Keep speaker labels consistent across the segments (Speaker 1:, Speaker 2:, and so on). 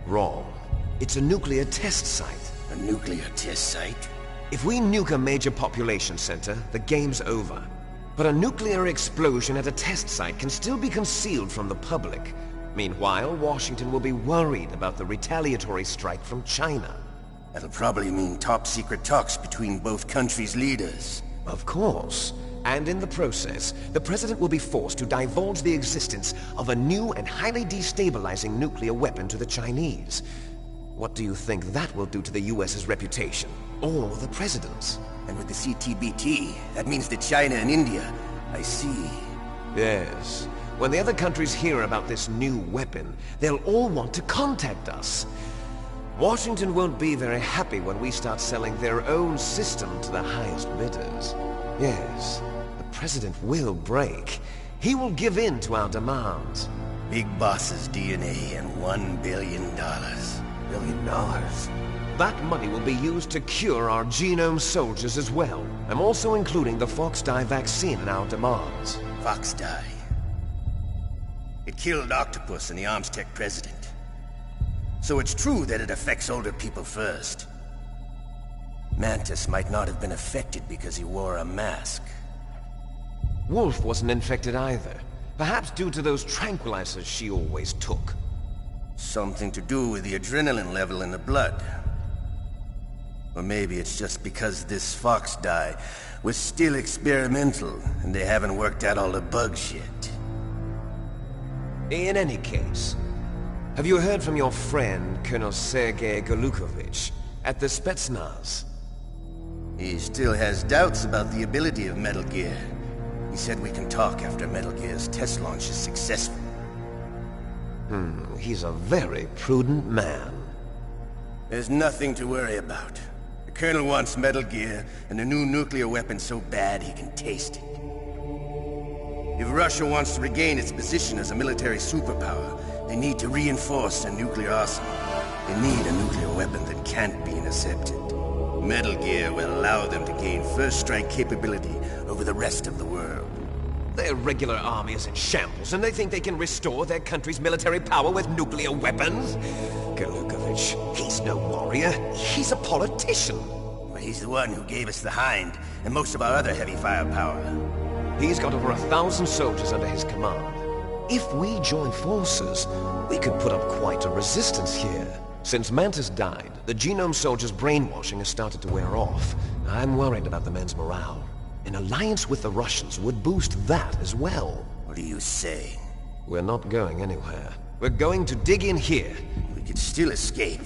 Speaker 1: Wrong. It's a nuclear test site.
Speaker 2: A nuclear test site?
Speaker 1: If we nuke a major population center, the game's over. But a nuclear explosion at a test site can still be concealed from the public. Meanwhile, Washington will be worried about the retaliatory strike from China.
Speaker 2: That'll probably mean top-secret talks between both countries' leaders.
Speaker 1: Of course. And in the process, the President will be forced to divulge the existence of a new and highly destabilizing nuclear weapon to the Chinese. What do you think that will do to the US's reputation? Or the President's?
Speaker 2: And with the CTBT, that means that China and India... I see.
Speaker 1: Yes. When the other countries hear about this new weapon, they'll all want to contact us. Washington won't be very happy when we start selling their own system to the highest bidders. Yes, the President will break. He will give in to our demands.
Speaker 2: Big Boss's DNA and $1 billion.
Speaker 1: $1 billion? That money will be used to cure our genome soldiers as well. I'm also including the Fox-Die vaccine in our demands.
Speaker 2: Fox-Die? It killed Octopus and the Armstech President. So it's true that it affects older people first. Mantis might not have been affected because he wore a mask.
Speaker 1: Wolf wasn't infected either. Perhaps due to those tranquilizers she always took.
Speaker 2: Something to do with the adrenaline level in the blood. Or maybe it's just because this Fox-Die was still experimental and they haven't worked out all the bugs yet.
Speaker 1: In any case, have you heard from your friend, Colonel Sergei Golukovich, at the Spetsnaz?
Speaker 2: He still has doubts about the ability of Metal Gear. He said we can talk after Metal Gear's test launch is successful.
Speaker 1: He's a very prudent man.
Speaker 2: There's nothing to worry about. The Colonel wants Metal Gear and a new nuclear weapon so bad he can taste it. If Russia wants to regain its position as a military superpower, they need to reinforce their nuclear arsenal. They need a nuclear weapon that can't be intercepted. Metal Gear will allow them to gain first strike capability over the rest of the world.
Speaker 1: Their regular army is in shambles, and they think they can restore their country's military power with nuclear weapons? Golukovich, he's no warrior. He's a politician.
Speaker 2: Well, he's the one who gave us the Hind and most of our other heavy firepower.
Speaker 1: He's got over 1,000 soldiers under his command. If we join forces, we could put up quite a resistance here. Since Mantis died, the genome soldiers' brainwashing has started to wear off. I'm worried about the men's morale. An alliance with the Russians would boost that as well.
Speaker 2: What are you saying?
Speaker 1: We're not going anywhere. We're going to dig in here.
Speaker 2: We could still escape.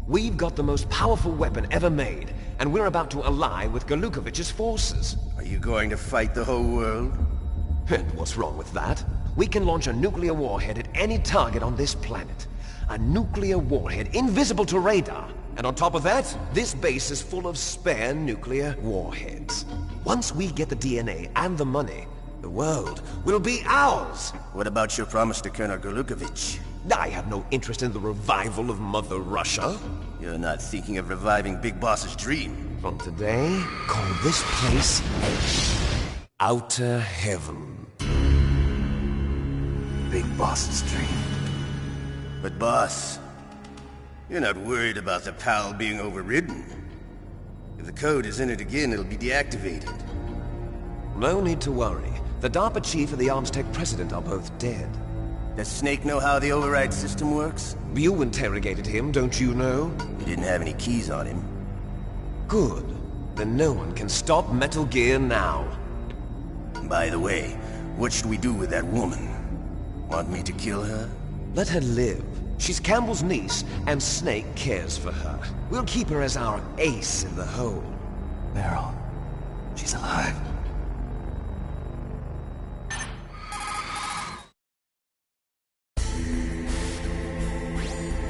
Speaker 1: We've got the most powerful weapon ever made, and we're about to ally with Golukovich's forces.
Speaker 2: Are you going to fight the whole world?
Speaker 1: And what's wrong with that? We can launch a nuclear warhead at any target on this planet. A nuclear warhead invisible to radar. And on top of that, this base is full of spare nuclear warheads. Once we get the DNA and the money, the world will be ours!
Speaker 2: What about your promise to Colonel Golukovich?
Speaker 1: I have no interest in the revival of Mother Russia.
Speaker 2: You're not thinking of reviving Big Boss's dream.
Speaker 1: From today, call this place Outer Heaven.
Speaker 2: Big Boss's dream. But boss, you're not worried about the PAL being overridden. If the code is entered again, it'll be deactivated.
Speaker 1: No need to worry. The DARPA chief and the Armstech president are both dead.
Speaker 2: Does Snake know how the override system works?
Speaker 1: You interrogated him, don't you know?
Speaker 2: He didn't have any keys on him.
Speaker 1: Good. Then no one can stop Metal Gear now.
Speaker 2: By the way, what should we do with that woman? Want me to kill her?
Speaker 1: Let her live. She's Campbell's niece, and Snake cares for her. We'll keep her as our ace in the hole.
Speaker 2: Meryl, she's alive.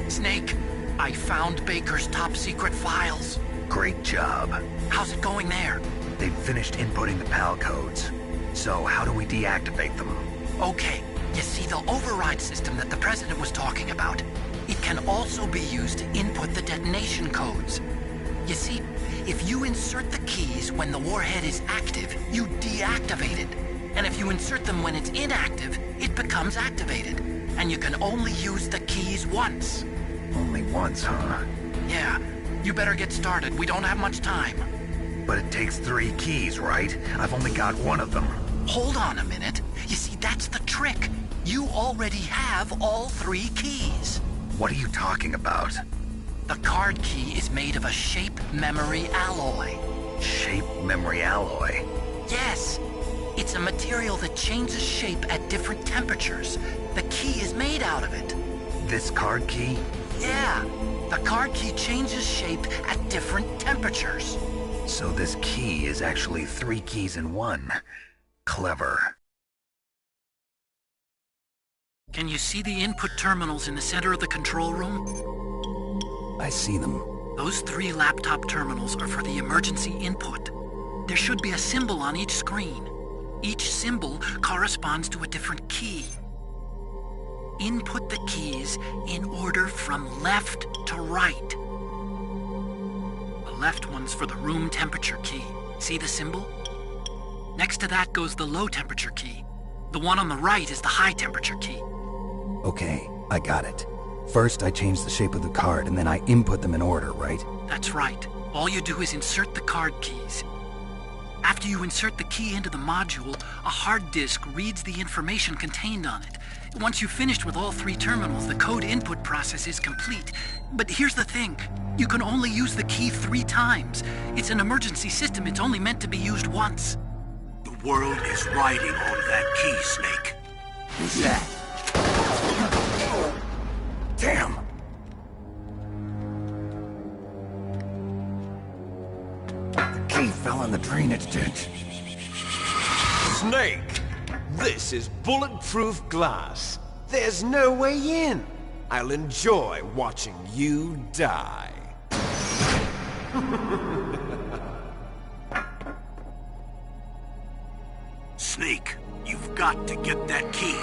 Speaker 3: Snake, I found Baker's top-secret files.
Speaker 4: Great job.
Speaker 3: How's it going there?
Speaker 4: They've finished inputting the PAL codes. So how do we deactivate them?
Speaker 3: Okay, you see the override system that the President was talking about? It can also be used to input the detonation codes. You see, if you insert the keys when the warhead is active, you deactivate it. And if you insert them when it's inactive, it becomes activated. and you can only use the keys once.
Speaker 4: Only once, huh?
Speaker 3: Yeah, you better get started. We don't have much time.
Speaker 4: But it takes 3 keys, right? I've only got 1 of them.
Speaker 3: Hold on a minute. You see, that's the trick. You already have all 3 keys.
Speaker 4: What are you talking about?
Speaker 3: The card key is made of a shape memory alloy.
Speaker 4: Shape memory alloy?
Speaker 3: Yes. It's a material that changes shape at different temperatures. The key is made out of it.
Speaker 4: This card key?
Speaker 3: Yeah. The card key changes shape at different temperatures.
Speaker 4: So this key is actually 3 keys in 1. Clever.
Speaker 3: Can you see the input terminals in the center of the control room?
Speaker 5: I see them.
Speaker 3: Those 3 laptop terminals are for the emergency input. There should be a symbol on each screen. Each symbol corresponds to a different key. Input the keys in order from left to right. The left one's for the room temperature key. See the symbol? Next to that goes the low temperature key. The one on the right is the high temperature key.
Speaker 5: Okay, I got it. First, I change the shape of the card, and then I input them in order, right?
Speaker 3: That's right. All you do is insert the card keys. After you insert the key into the module, a hard disk reads the information contained on it. Once you've finished with all 3 terminals, the code input process is complete. But here's the thing. You can only use the key 3 times. It's an emergency system. It's only meant to be used once.
Speaker 6: The world is riding on that key, Snake.
Speaker 5: Who's that? Damn! The key fell in the drainage ditch.
Speaker 1: Snake! This is bulletproof glass. There's no way in. I'll enjoy watching you die.
Speaker 6: Snake, you've got to get that key.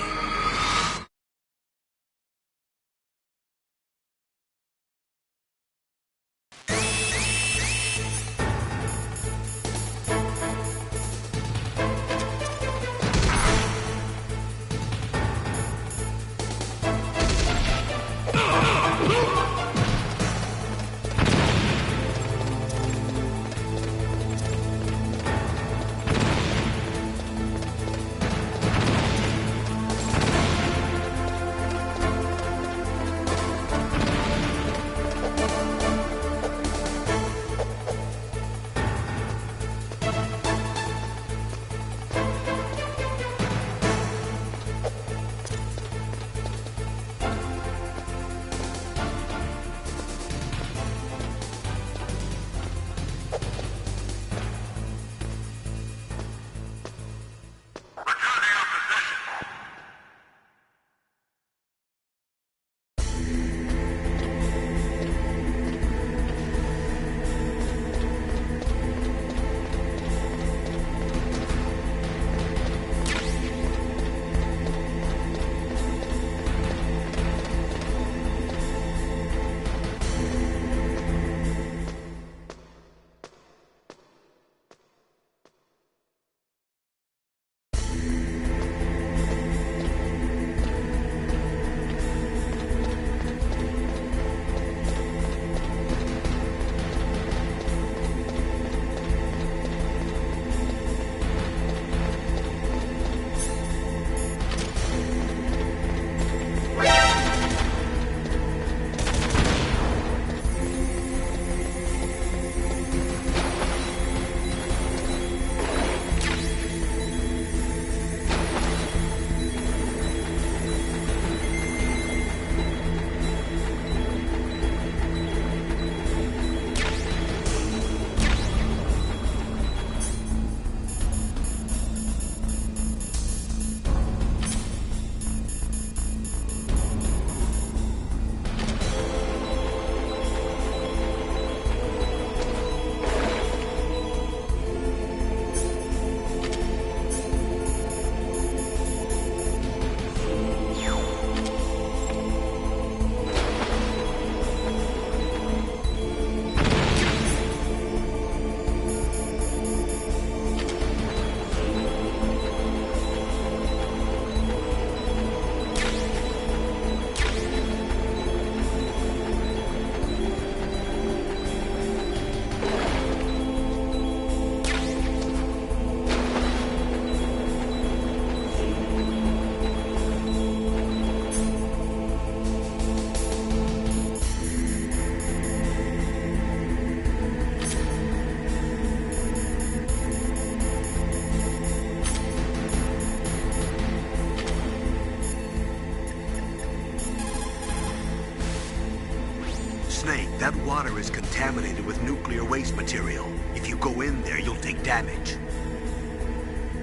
Speaker 6: Snake, that water is contaminated with nuclear waste material. If you go in there, you'll take damage.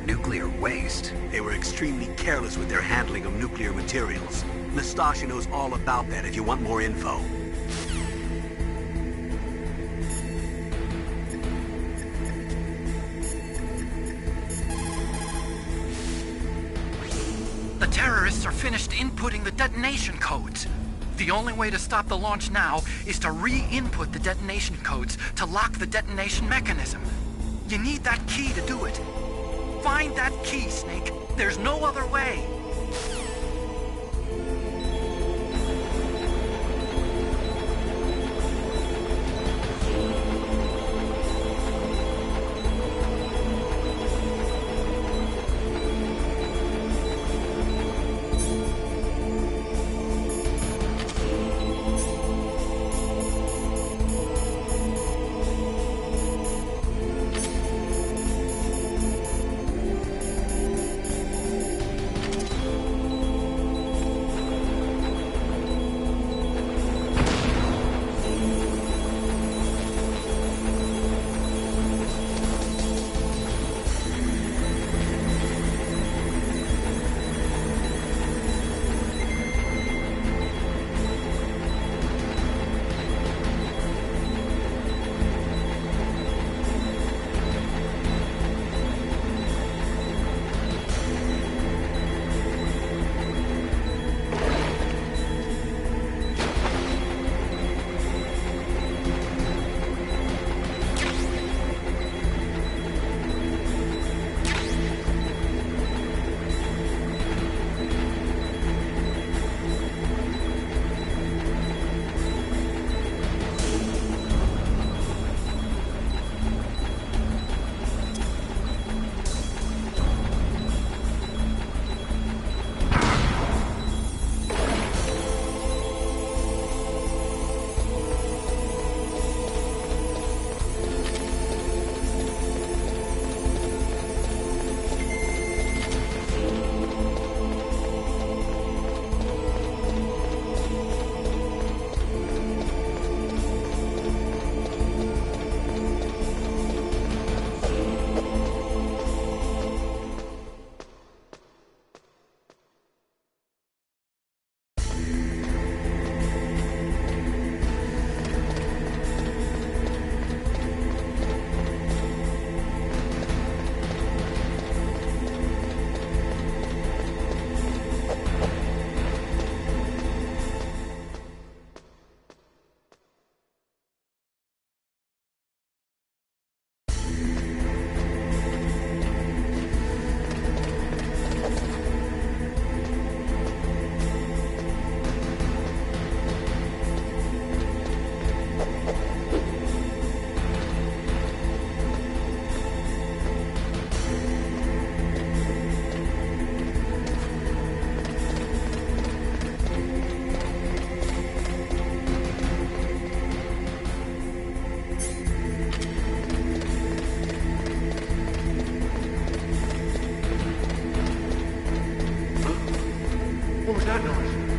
Speaker 4: Nuclear waste?
Speaker 6: They were extremely careless with their handling of nuclear materials. Nastasha knows all about that if you want more info.
Speaker 3: The terrorists are finished inputting the detonation codes. The only way to stop the launch now is to re-input the detonation codes to lock the detonation mechanism. You need that key to do it. Find that key, Snake. There's no other way.
Speaker 7: What was that noise?